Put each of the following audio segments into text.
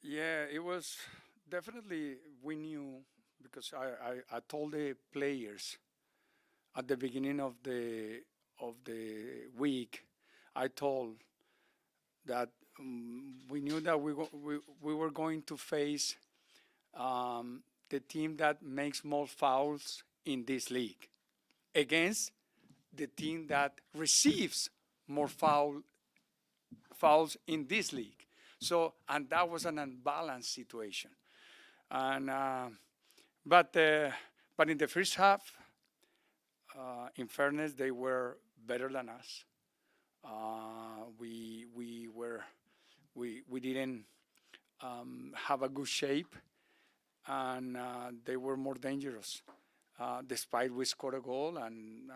Yeah, it was definitely we knew because I told the players at the beginning of the week. I told that we knew that we were going to face um, the team that makes more fouls in this league against the team that receives more fouls in this league. So, and that was an unbalanced situation. And but uh, but in the first half, in fairness, they were better than us. We didn't have a good shape, and they were more dangerous. Despite we scored a goal, and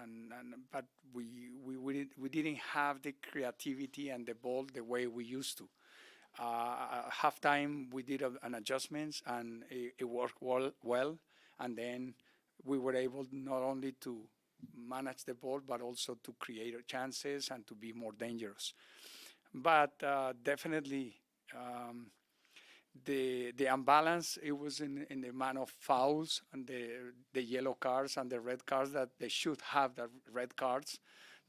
but we didn't have the creativity and the ball the way we used to. Halftime we did an adjustments and it worked well, and then we were able not only to manage the ball but also to create chances and to be more dangerous. But definitely um, the imbalance it was in the amount of fouls and the yellow cards and the red cards that they should have the red cards.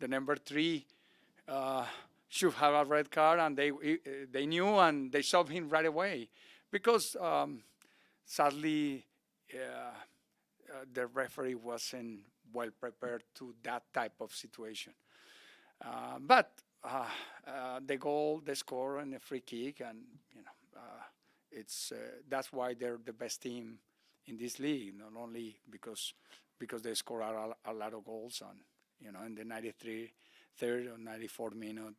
The number three uh, should have a red card, and they knew and they saw him right away, because sadly the referee wasn't well prepared to that type of situation. But the goal, the score, and the free kick, and it's that's why they're the best team in this league. Not only because they score a lot of goals, and in the 93 third or 94th minute,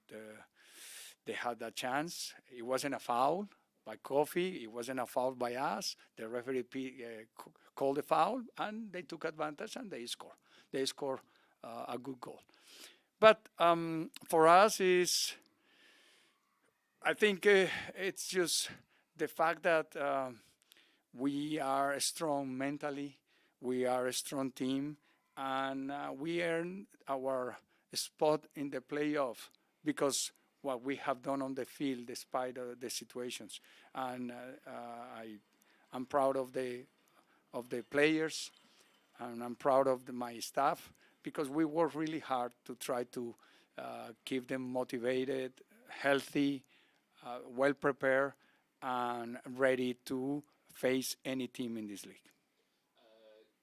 they had a chance. It wasn't a foul by Kofi. It wasn't a foul by us. The referee called the foul, and they took advantage and they score. They score a good goal. But for us, I think it's just the fact that we are strong mentally, we are a strong team, and we earn our spot in the playoff because what we have done on the field despite the situations. And I'm proud of the players, and I'm proud of my staff because we work really hard to try to keep them motivated, healthy, well prepared, and ready to face any team in this league.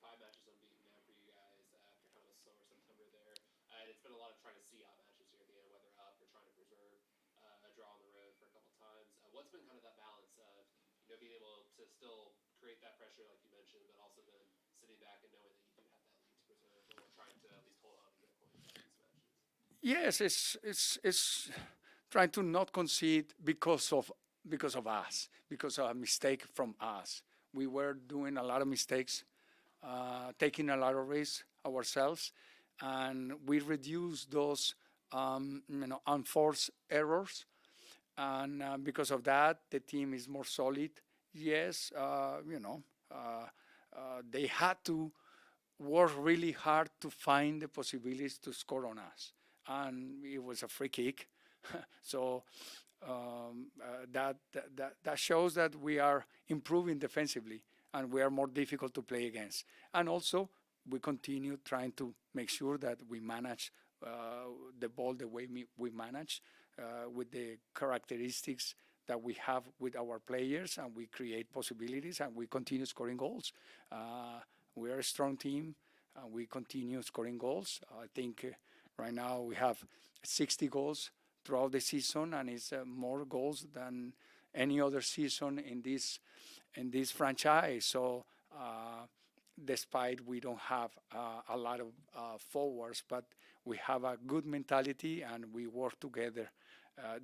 5 matches unbeaten now for you guys after kind of a slower September there. And it's been a lot of trying to see out matches here at the end, whether up or trying to preserve a draw on the road for a couple times. What's been kind of that balance of being able to still create that pressure like you mentioned, but also then sitting back and knowing that you do have that lead to preserve, or trying to at least hold on and get points out of these matches? Yes, it's trying to not concede because of us, because of a mistake from us. We were doing a lot of mistakes, taking a lot of risks ourselves, and we reduced those unforced errors. And because of that, the team is more solid. Yes, they had to work really hard to find the possibilities to score on us, and it was a free kick. So that shows that we are improving defensively and we are more difficult to play against. And also, we continue trying to make sure that we manage the ball the way we manage with the characteristics that we have with our players, and we create possibilities and we continue scoring goals. We are a strong team and we continue scoring goals. I think right now we have 60 goals throughout the season, and it's more goals than any other season in this franchise. So despite we don't have a lot of forwards, but we have a good mentality and we work together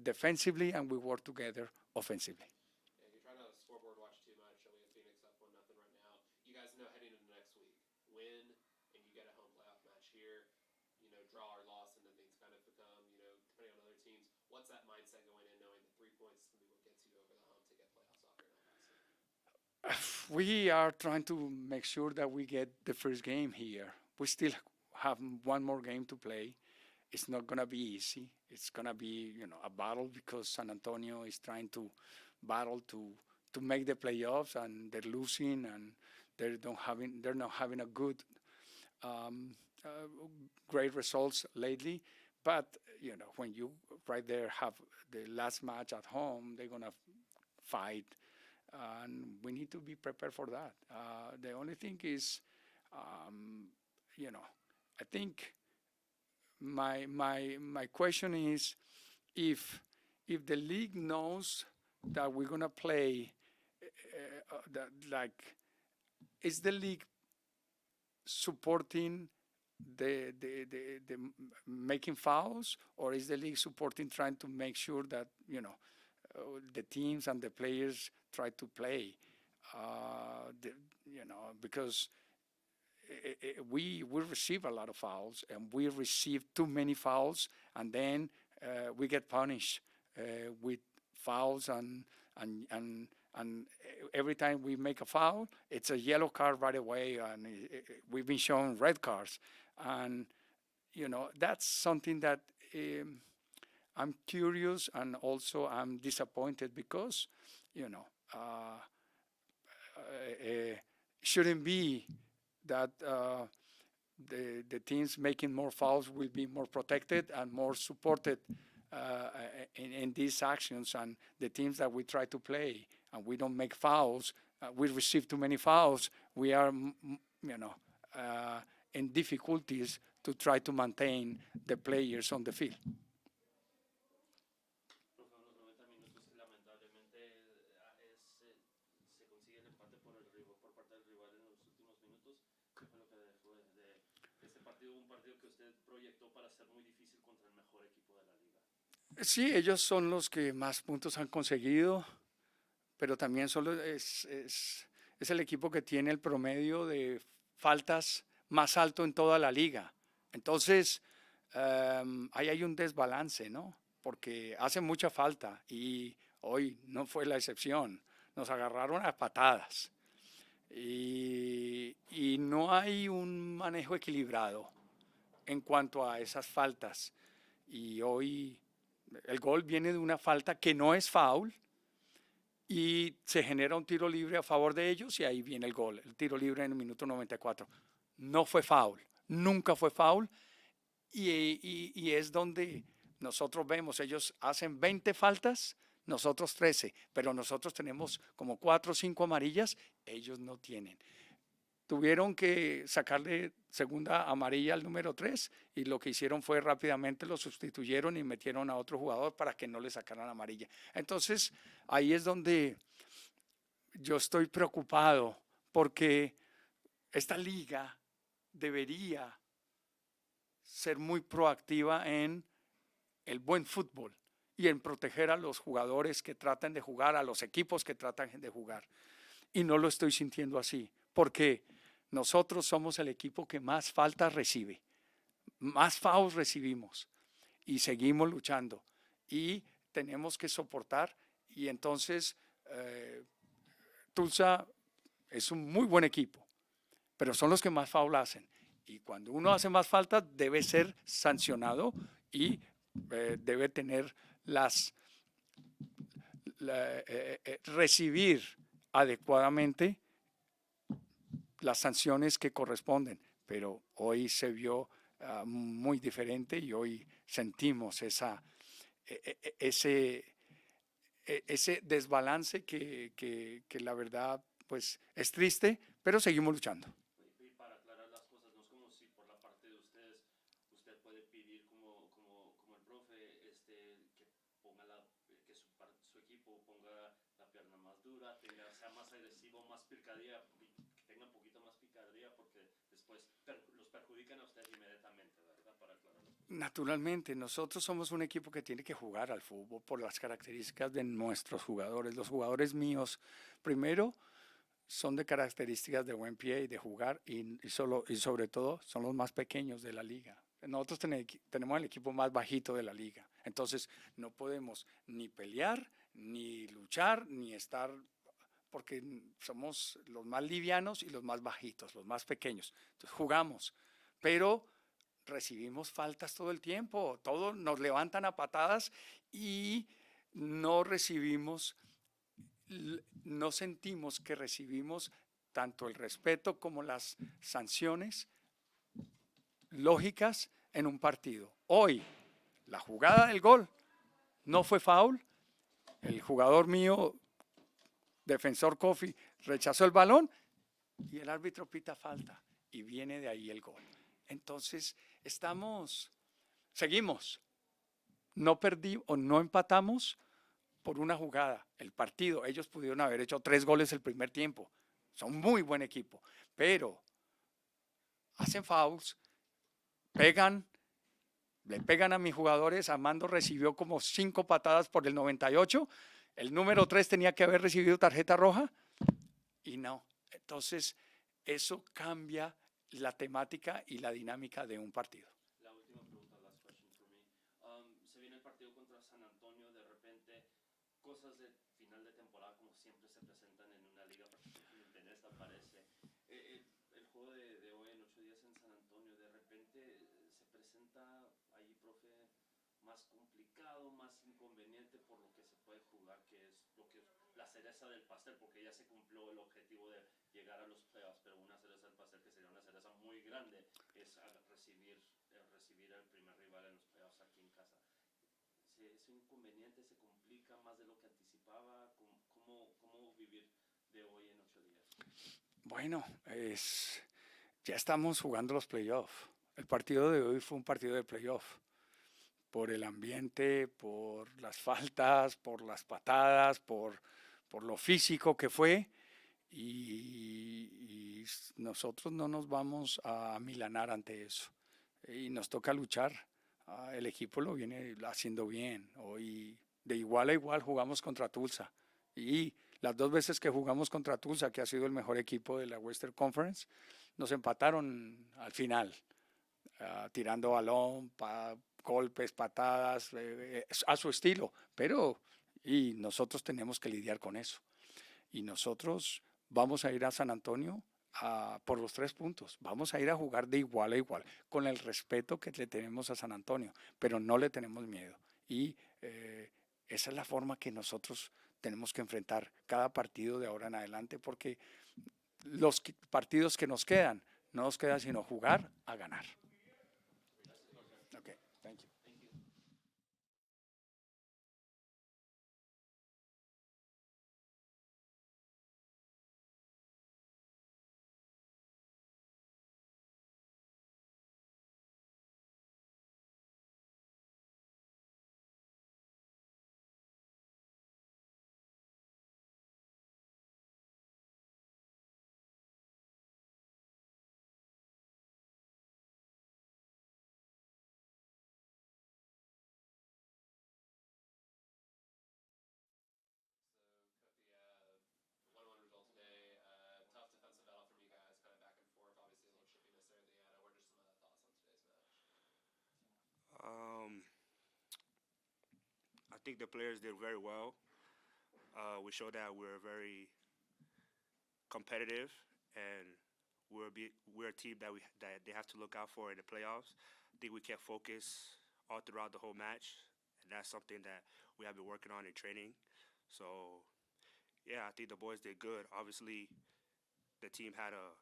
defensively and we work together offensively. Yeah, you're trying not to scoreboard watch too much. We have Phoenix up 1-0 right now. You guys know heading into next week, win and you get a home playoff match here. Draw or loss, and then things kind of become, depending on other teams. What's that mindset going in, knowing that 3 points is going to be what gets you over the hump to get playoff soccer in El Paso? We are trying to make sure that we get the first game here. We still have one more game to play. It's not gonna be easy. It's gonna be a battle because San Antonio is trying to battle to make the playoffs, and they're losing, and they're not having a good um, uh, great results lately. But when you right there have the last match at home, they're gonna fight, and we need to be prepared for that. The only thing is, um, I think my question is, if the league knows that we're gonna play, that, like, is the league supporting the making fouls, or is the league supporting trying to make sure that the teams and the players try to play? Because we receive a lot of fouls, and we receive too many fouls, and then we get punished with fouls, and every time we make a foul, it's a yellow card right away, and we've been shown red cards, and that's something that I'm curious, and also I'm disappointed, because shouldn't be that the teams making more fouls will be more protected and more supported in these actions, and the teams that we try to play and we don't make fouls, we receive too many fouls, we are in difficulties to try to maintain the players on the field. Sí, ellos son los que más puntos han conseguido, pero también es el equipo que tiene el promedio de faltas más alto en toda la liga. Entonces, ahí hay un desbalance, ¿no? Porque hace mucha falta, y hoy no fue la excepción. Nos agarraron a patadas, y no hay un manejo equilibrado en cuanto a esas faltas. Y hoy el gol viene de una falta que no es foul, y se genera un tiro libre a favor de ellos, y ahí viene el gol, el tiro libre en el minuto 94. No fue foul, nunca fue foul, y es donde nosotros vemos, ellos hacen 20 faltas, nosotros 13, pero nosotros tenemos como 4 o 5 amarillas, ellos no tienen. Tuvieron que sacarle segunda amarilla al número 3, y lo que hicieron fue rápidamente lo sustituyeron y metieron a otro jugador para que no le sacaran amarilla. Entonces, ahí es donde yo estoy preocupado, porque esta liga debería ser muy proactiva en el buen fútbol y en proteger a los jugadores que tratan de jugar, a los equipos que tratan de jugar. Y no lo estoy sintiendo así, porque nosotros somos el equipo que más faltas recibe, más fouls recibimos, y seguimos luchando, y tenemos que soportar. Y entonces Tulsa es un muy buen equipo, pero son los que más foul hacen, y cuando uno hace más faltas debe ser sancionado, y debe tener recibir adecuadamente las sanciones que corresponden. Pero hoy se vio muy diferente, y hoy sentimos ese desbalance que la verdad pues es triste, pero seguimos luchando. Y para aclarar las cosas, no es como si por la parte de ustedes, usted puede pedir como el profe, que ponga que su equipo ponga la pierna más dura, sea más agresivo, más picardía, que tenga un poquito más picardía, porque después los perjudican a ustedes inmediatamente, ¿verdad? Para aclarar las cosas. Naturalmente, nosotros somos un equipo que tiene que jugar al fútbol por las características de nuestros jugadores. Los jugadores míos, primero, son de características de buen pie y de jugar, y sobre todo son los más pequeños de la liga. Nosotros tenemos el equipo más bajito de la liga, entonces no podemos ni pelear, ni luchar, ni estar, porque somos los más livianos y los más bajitos, los más pequeños. Entonces jugamos, pero recibimos faltas todo el tiempo, todos nos levantan a patadas, y no recibimos no sentimos que recibimos tanto el respeto como las sanciones lógicas en un partido. Hoy, la jugada del gol no fue foul. El jugador mío, defensor Kofi, rechazó el balón y el árbitro pita falta y viene de ahí el gol. Entonces, seguimos, no perdí o no empatamos por una jugada. El partido, ellos pudieron haber hecho 3 goles el primer tiempo. Son muy buen equipo, pero hacen fouls, le pegan a mis jugadores. Armando recibió como 5 patadas por el 98. El número 3 tenía que haber recibido tarjeta roja y no. Entonces, eso cambia la temática y la dinámica de un partido. La última pregunta, last question for me. Se viene el partido contra San Antonio, de repente cosas de final de temporada como siempre se presentan en una liga, particularmente en esta parece. El juego de hoy en 8 días en San Antonio, de repente se presenta ahí, profe, más complicado, más inconveniente por lo que se puede jugar, que es lo que la cereza del pastel, porque ya se cumplió el objetivo de llegar a los playoffs, pero una cereza del pastel que sería una cereza muy grande es recibir al primer rival en los playoffs aquí en casa. Es un inconveniente, se complica más de lo que anticipaba. ¿Cómo vivir de hoy en 8 días? Bueno, ya estamos jugando los playoffs. El partido de hoy fue un partido de playoff. Por el ambiente, por las faltas, por las patadas, por lo físico que fue. Y nosotros no nos vamos a milanar ante eso. Y nos toca luchar. El equipo lo viene haciendo bien. Hoy de igual a igual jugamos contra Tulsa. Y las 2 veces que jugamos contra Tulsa, que ha sido el mejor equipo de la Western Conference, nos empataron al final, tirando balón, golpes, patadas, a su estilo. Pero y nosotros tenemos que lidiar con eso. Y nosotros vamos a ir a San Antonio por los 3 puntos. Vamos a ir a jugar de igual a igual, con el respeto que le tenemos a San Antonio, pero no le tenemos miedo. Y esa es la forma que nosotros tenemos que enfrentar cada partido de ahora en adelante, porque los partidos que nos quedan, no nos queda sino jugar a ganar. Okay, thank you. Um, I think the players did very well. We showed that we're very competitive and we're a team that they have to look out for in the playoffs. I think we kept focus all throughout the whole match, and that's something that we have been working on in training. So yeah, I think the boys did good. Obviously, the team had a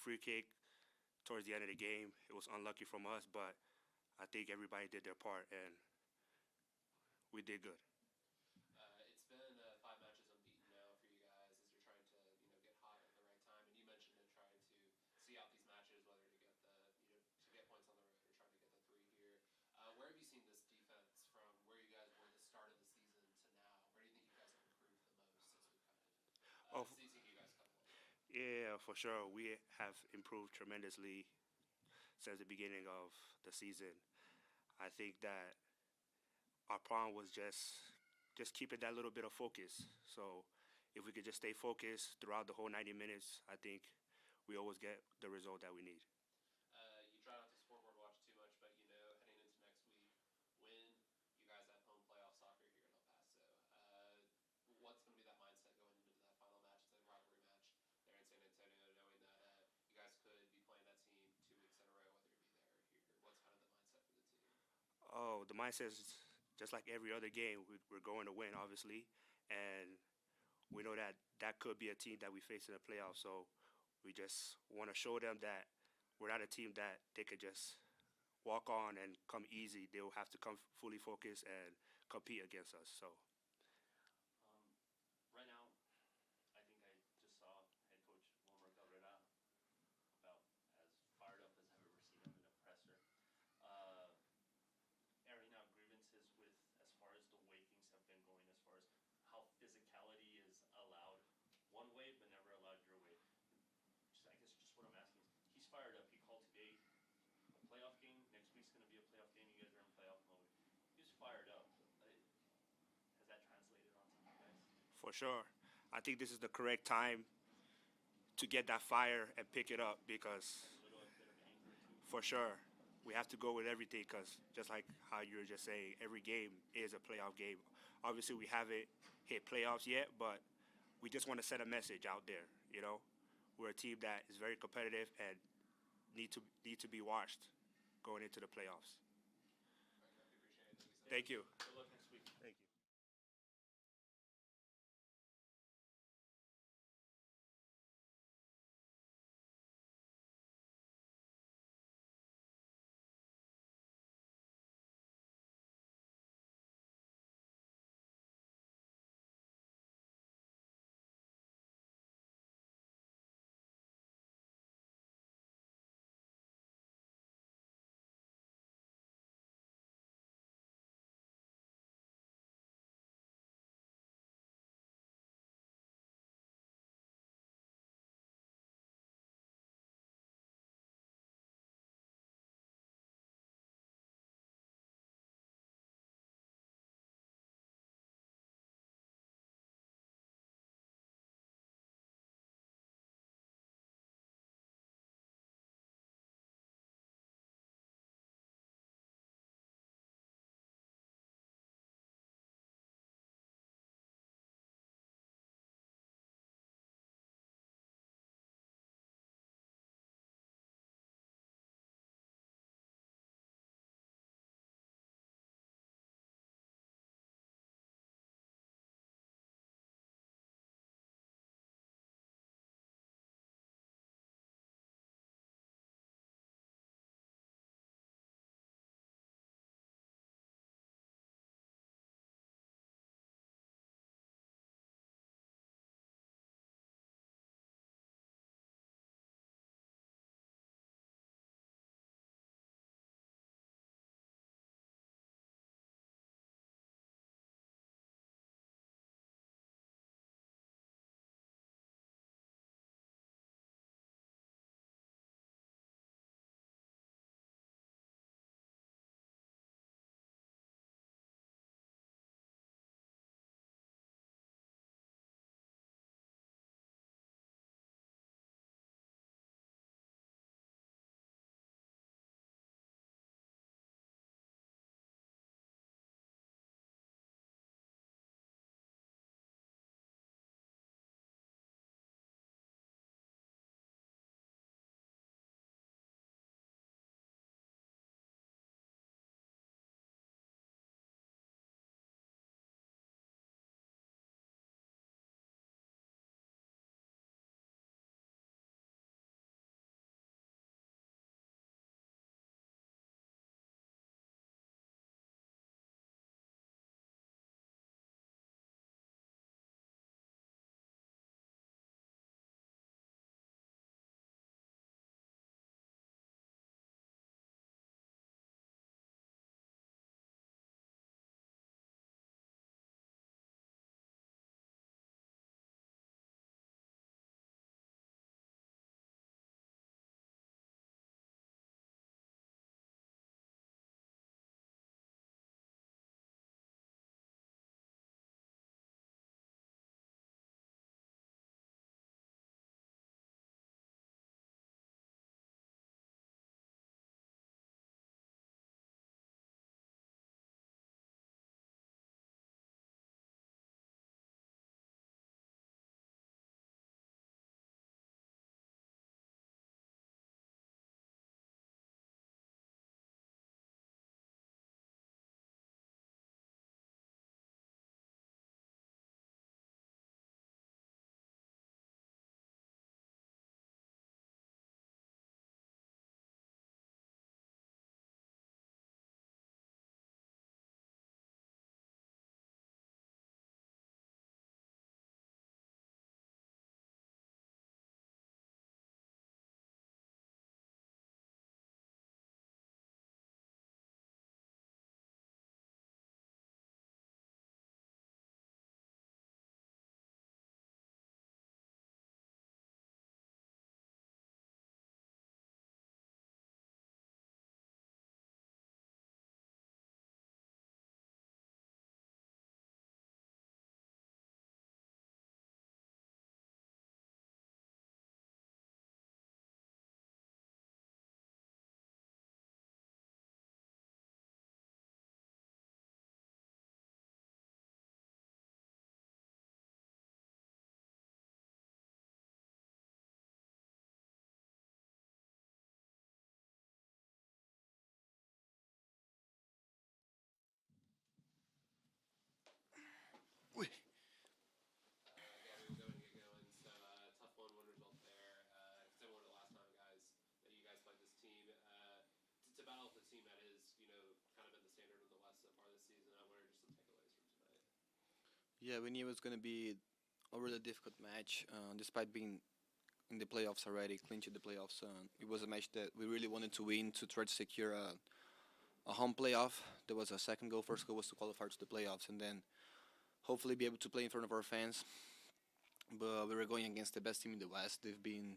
free kick towards the end of the game. It was unlucky from us, but I think everybody did their part, and we did good. It's been 5 matches unbeaten now for you guys as you're trying to get hot at the right time. And you mentioned it, trying to see out these matches, whether to get to get points on the road or trying to get the 3 here. Where have you seen this defense from where you guys were the start of the season to now? Where do you think you guys have improved the most since we've Oh, seen you guys come along? yeah, for sure. We have improved tremendously since the beginning of the season. I think that our problem was just keeping that little bit of focus. So if we could just stay focused throughout the whole 90 minutes, I think we always get the result that we need. You try not to scoreboard watch too much, but heading into next week, when you guys have home playoff soccer here in El Paso, what's going to be that mindset going into that final match? It's a rivalry match there in San Antonio, knowing that you guys could be playing that team 2 weeks in a row, whether it be there or here. What's kind of the mindset for the team? Oh, the mindset is just like every other game. We're going to win, obviously, and we know that that could be a team that we face in the playoffs. So we just want to show them that we're not a team that they could just walk on and come easy. They will have to come fully focused and compete against us. So Right now, I think I just saw head coach Wilmer Cabrera about as fired up as I've ever seen him in a presser. Uh, Airing out grievances with as far as the way things have been going, as far as how physicality is allowed one way but never allowed your way. Just, I guess just what I'm asking is, he's fired up. He called today a playoff game. Next week's going to be a playoff game. You guys are in playoff mode. He was fired up. Has that translated onto you guys? for sure, I think this is the correct time to get that fire and pick it up because A little bit of anger too. for sure we have to go with everything because just like how you were just saying, every game is a playoff game. Obviously, we haven't hit playoffs yet, but we just want to set a message out there. You know, we're a team that is very competitive and need to be watched going into the playoffs. All right, Coach, appreciate it. Thank you. Good luck next week. Thank you. Yeah, we knew it was going to be a really difficult match, despite being in the playoffs already, clinching the playoffs. It was a match that we really wanted to win to try to secure a home playoff. There was a second goal. First goal was to qualify to the playoffs, and then hopefully be able to play in front of our fans. But we were going against the best team in the West. They've been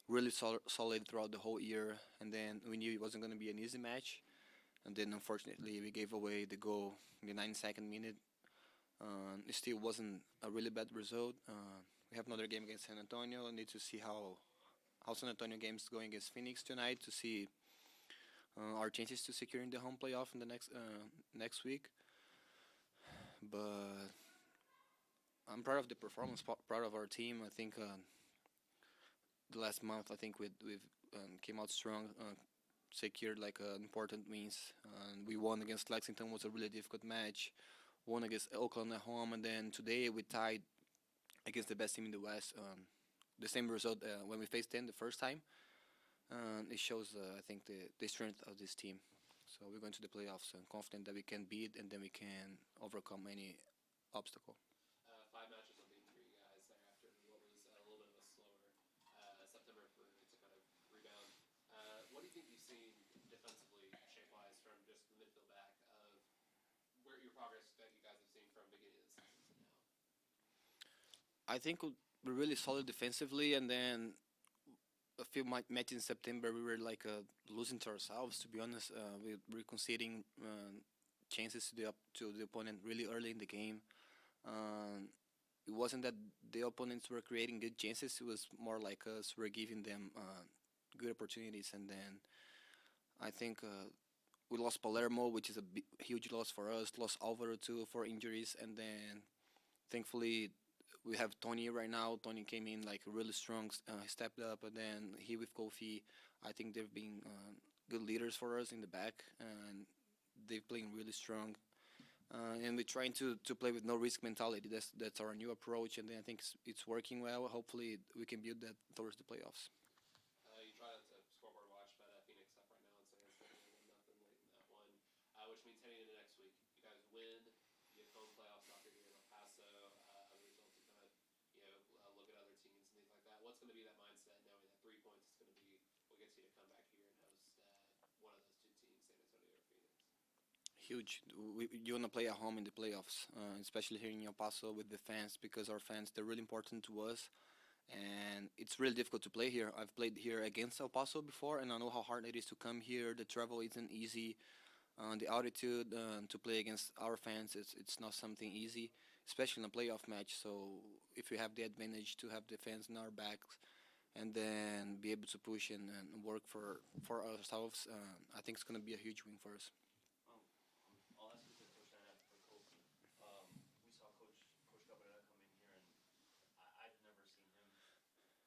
really solid throughout the whole year, and then we knew it wasn't going to be an easy match. And then unfortunately, we gave away the goal in the 92nd minute. It still wasn't a really bad result. We have another game against San Antonio. I need to see how San Antonio game's going against Phoenix tonight to see our chances to securing the home playoff in the next week. But I'm proud of the performance, proud of our team. I think the last month, I think we've came out strong, secured like important wins. We won against Lexington, was a really difficult match. Won against Oakland at home, and then today we tied against the best team in the West. The same result when we faced them the first time. It shows, I think, the strength of this team. So we're going to the playoffs and confident that we can beat and then we can overcome any obstacle. 5 matches unbeaten for you guys there after what was a little bit of a slower September for to kind of rebound. What do you think you've seen defensively, shape-wise, from just the midfield back of where your progress that you guys have seen from beginning of the season to now? I think we're really solid defensively, and then a few matches in September we were like losing to ourselves. To be honest, we were conceding chances to the opponent really early in the game. It wasn't that the opponents were creating good chances; it was more like us were giving them good opportunities. And then I think we lost Palermo, which is a huge loss for us. Lost Alvaro too for injuries, and then thankfully we have Tony right now. Tony came in like really strong, stepped up, and then he with Kofi, I think they've been good leaders for us in the back, and they're playing really strong. And we're trying to play with no risk mentality. That's our new approach, and then I think it's working well. Hopefully, we can build that towards the playoffs. You try not to scoreboard watch, but Phoenix up right now in San Antonio, 1-0 late in that one, which means heading into next week, you guys win, you get home playoff soccer here in El Paso. Other results, you kind of look at other teams and things like that. What's going to be that mindset, knowing that 3 points is going to be what gets you to come back here and host one of those two teams, San Antonio or Phoenix? Huge. You want to play at home in the playoffs, especially here in El Paso with the fans, because our fans, they're really important to us. And it's really difficult to play here. I've played here against El Paso before, and I know how hard it is to come here. The travel isn't easy. The altitude to play against our fans, it's not something easy, especially in a playoff match. So if we have the advantage to have the fans in our backs and then be able to push and work for ourselves, I think it's going to be a huge win for us. I'll ask you the question I had for Kofi. We saw Coach Cabrera come in here, and I've never seen him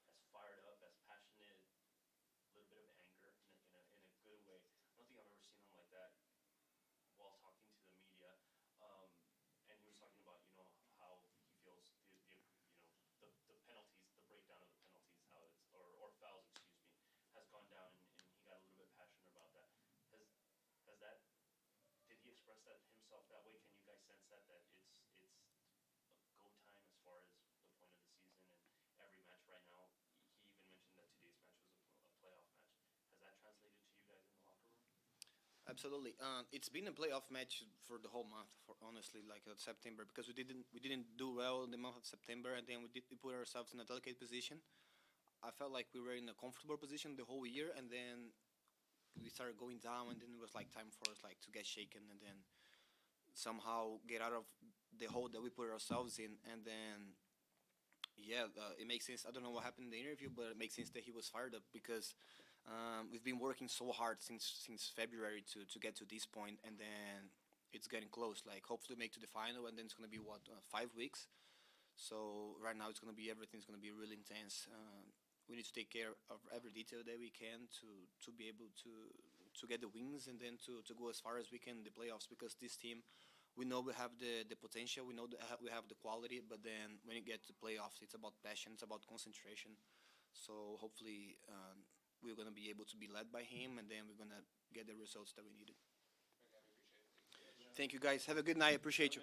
as fired up, as passionate, a little bit of anger in a good way. I don't think I've ever seen him like that while talking to the media. And he was talking about how he feels the penalties, the breakdown of the penalties, how it's or fouls, excuse me, has gone down, and he got a little bit passionate about that. Has that did he express that himself that way? Can you guys sense that it's a go time as far as the point of the season and every match right now? He even mentioned that today's match was a playoff match. Has that translated to you guys in the locker room? Absolutely. It's been a playoff match for the whole month, for honestly, like September, because we didn't do well in the month of September, and then we put ourselves in a delicate position. I felt like we were in a comfortable position the whole year, and then we started going down, and then it was like time for us like to get shaken, and then somehow get out of the hole that we put ourselves in, and then yeah, it makes sense. I don't know what happened in the interview, but it makes sense that he was fired up because we've been working so hard since February to get to this point, and then it's getting close. Like hopefully make to the final, and then it's gonna be 5 weeks. So right now it's gonna be everything's gonna be really intense. We need to take care of every detail that we can to be able to get the wins and then to go as far as we can in the playoffs, because this team, we know we have the potential, we know that we have the quality, but then when you get to playoffs, it's about passion, it's about concentration. So hopefully we're going to be able to be led by him, and then we're going to get the results that we needed. Okay, I appreciate it. Thank you guys. Have a good night. Appreciate you.